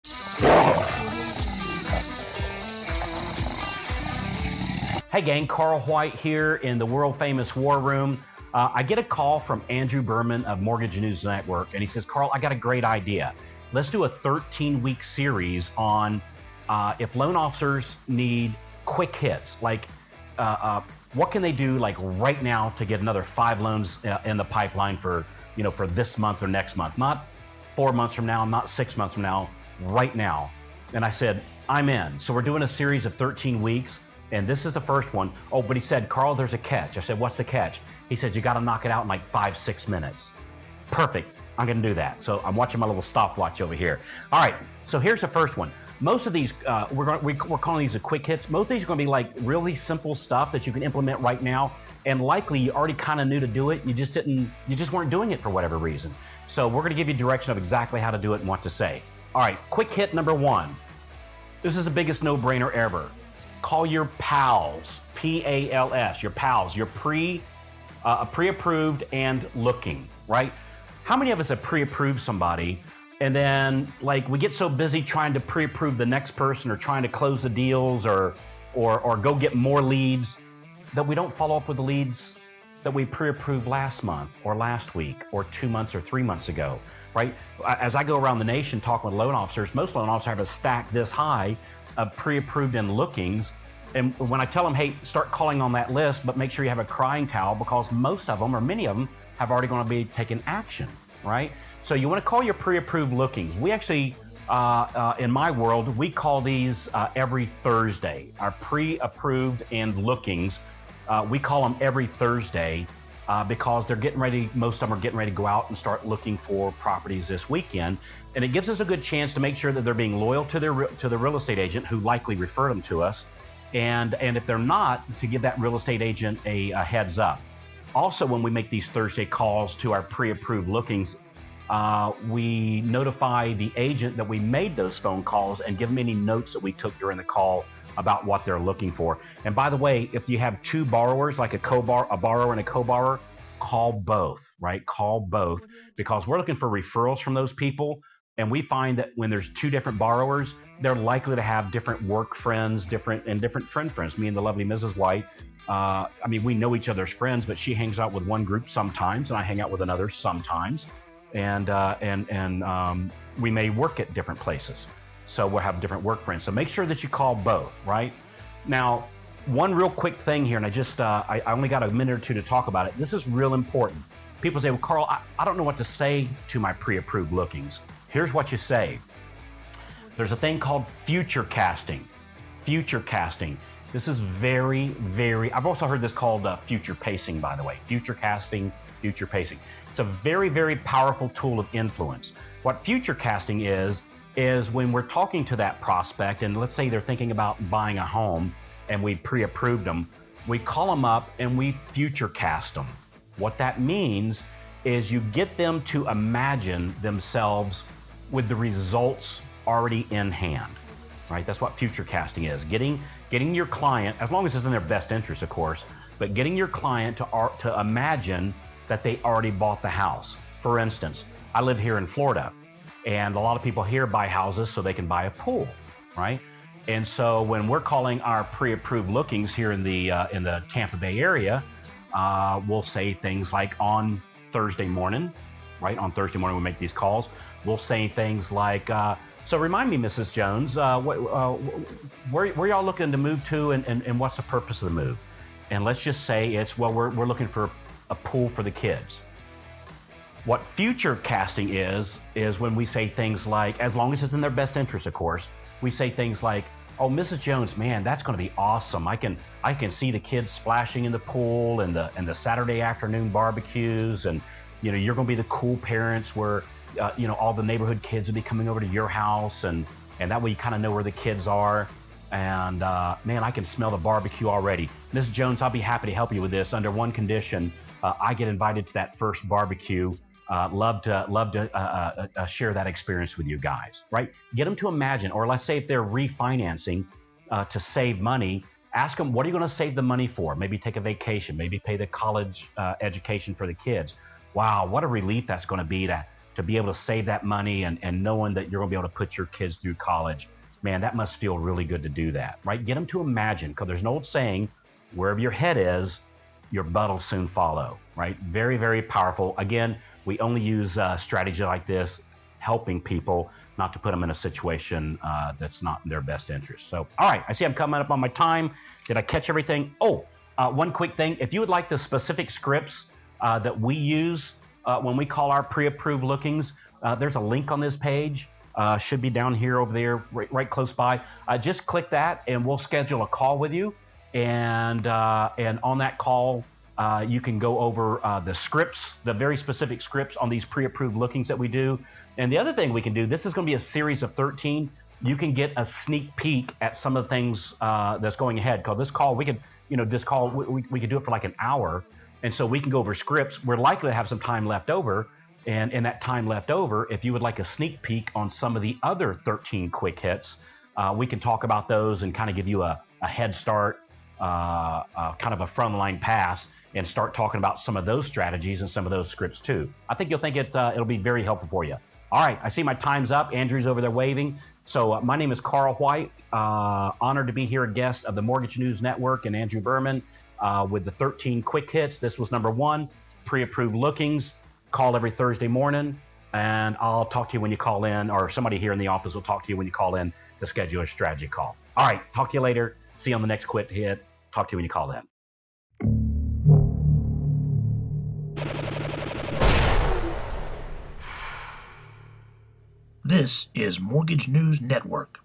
Hey gang, Carl White here in the world famous War Room. I get a call from Andrew Berman of Mortgage News Network, and he says, Carl, I got a great idea. Let's do a 13-week series on if loan officers need quick hits, like what can they do like right now to get another 5 loans in the pipeline for this month or next month, not 4 months from now, not 6 months from now, right now. And I said, I'm in. So we're doing a series of 13 weeks. And this is the first one. Oh, but he said, Carl, there's a catch. I said, what's the catch? He said, you got to knock it out in like 5-6 minutes. Perfect. I'm going to do that. So I'm watching my little stopwatch over here. All right. So here's the first one. Most of these, we're calling these the quick hits. Most of these are going to be like really simple stuff that you can implement right now. And likely you already kind of knew to do it. You just weren't doing it for whatever reason. So we're going to give you direction of exactly how to do it and what to say. All right. Quick hit number 1. This is the biggest no-brainer ever. Call your P.A.L.s, P.A.L.s, your P.A.L.s, your pre-approved and looking, right? How many of us have pre-approved somebody and then like we get so busy trying to pre-approve the next person or trying to close the deals or go get more leads that we don't follow up with the leads that we pre-approved last month or last week or 2 months or 3 months ago, right? As I go around the nation talking with loan officers, most loan officers have a stack this high of pre-approved and lookings. And when I tell them, hey, start calling on that list, but make sure you have a crying towel because most of them or many of them have already going to be taking action, right? So you want to call your pre-approved lookings. We actually, in my world, we call these every Thursday. Our pre-approved and lookings, we call them every Thursday because they're getting ready, most of them are getting ready to go out and start looking for properties this weekend. And it gives us a good chance to make sure that they're being loyal to the real estate agent who likely referred them to us. And if they're not, to give that real estate agent a heads up. Also, when we make these Thursday calls to our pre-approved lookings, we notify the agent that we made those phone calls and give them any notes that we took during the call about what they're looking for. And by the way, if you have 2 borrowers, like a borrower and a co-borrower, call both, right? Call both because we're looking for referrals from those people. And we find that when there's 2 different borrowers, they're likely to have different work friends, different friends. Me and the lovely Mrs. White, we know each other's friends, but she hangs out with one group sometimes, and I hang out with another sometimes. And we may work at different places. So we'll have different work friends. So make sure that you call both, right? Now, one real quick thing here, and I only got a minute or 2 to talk about it. This is real important. People say, well, Carl, I don't know what to say to my pre-approved lookings. Here's what you say. There's a thing called future casting. Future casting. This is very, very, I've also heard this called future pacing, by the way. Future casting, future pacing. It's a very, very powerful tool of influence. What future casting is when we're talking to that prospect, and let's say they're thinking about buying a home, and we pre-approved them, we call them up and we future cast them. What that means is you get them to imagine themselves with the results already in hand, right? That's what future casting is. Getting your client, as long as it's in their best interest, of course, but getting your client to imagine that they already bought the house. For instance, I live here in Florida, and a lot of people here buy houses so they can buy a pool, right? And so when we're calling our pre-approved lookings here in the Tampa Bay area, we'll say things like on Thursday morning, right? On Thursday morning we make these calls. We'll say things like, so remind me, Mrs. Jones, where y'all looking to move to and what's the purpose of the move? And let's just say it's, well, we're looking for a pool for the kids. What future casting is when we say things like, as long as it's in their best interest, of course, we say things like, oh, Mrs. Jones, man, that's going to be awesome. I can see the kids splashing in the pool and the Saturday afternoon barbecues, and you're going to be the cool parents where all the neighborhood kids will be coming over to your house, and that way you kind of know where the kids are. And man, I can smell the barbecue already. Mrs. Jones, I'll be happy to help you with this under one condition. I get invited to that first barbecue. Love to share that experience with you guys, right? Get them to imagine, or let's say if they're refinancing to save money, ask them, what are you going to save the money for? Maybe take a vacation, maybe pay the college education for the kids. Wow, what a relief that's going to be to to be able to save that money and knowing that you're going to be able to put your kids through college, man, that must feel really good to do that, right? Get them to imagine, because there's an old saying, wherever your head is, your butt will soon follow, right? Very, very powerful. Again, we only use strategy like this, helping people, not to put them in a situation that's not in their best interest. So, all right, I see I'm coming up on my time. Did I catch everything? Oh, one quick thing. If you would like the specific scripts that we use when we call our pre-approved lookings, there's a link on this page. Should be down here over there, right close by. Just click that and we'll schedule a call with you. And on that call, you can go over the scripts, the very specific scripts on these pre-approved lookings that we do. And the other thing we can do, this is going to be a series of 13. You can get a sneak peek at some of the things that's going ahead. Because this call, we could, this call, we could do it for like an hour. And so we can go over scripts. We're likely to have some time left over. And in that time left over, if you would like a sneak peek on some of the other 13 quick hits, we can talk about those and kind of give you a head start, kind of a frontline pass, and start talking about some of those strategies and some of those scripts too. I think you'll think it'll be very helpful for you. All right, I see my time's up. Andrew's over there waving. So my name is Carl White. Honored to be here, a guest of the Mortgage News Network and Andrew Berman with the 13 quick hits. This was number 1, pre-approved lookings. Call every Thursday morning, and I'll talk to you when you call in, or somebody here in the office will talk to you when you call in to schedule a strategy call. All right, talk to you later. See you on the next quick hit. Talk to you when you call in. This is Mortgage News Network.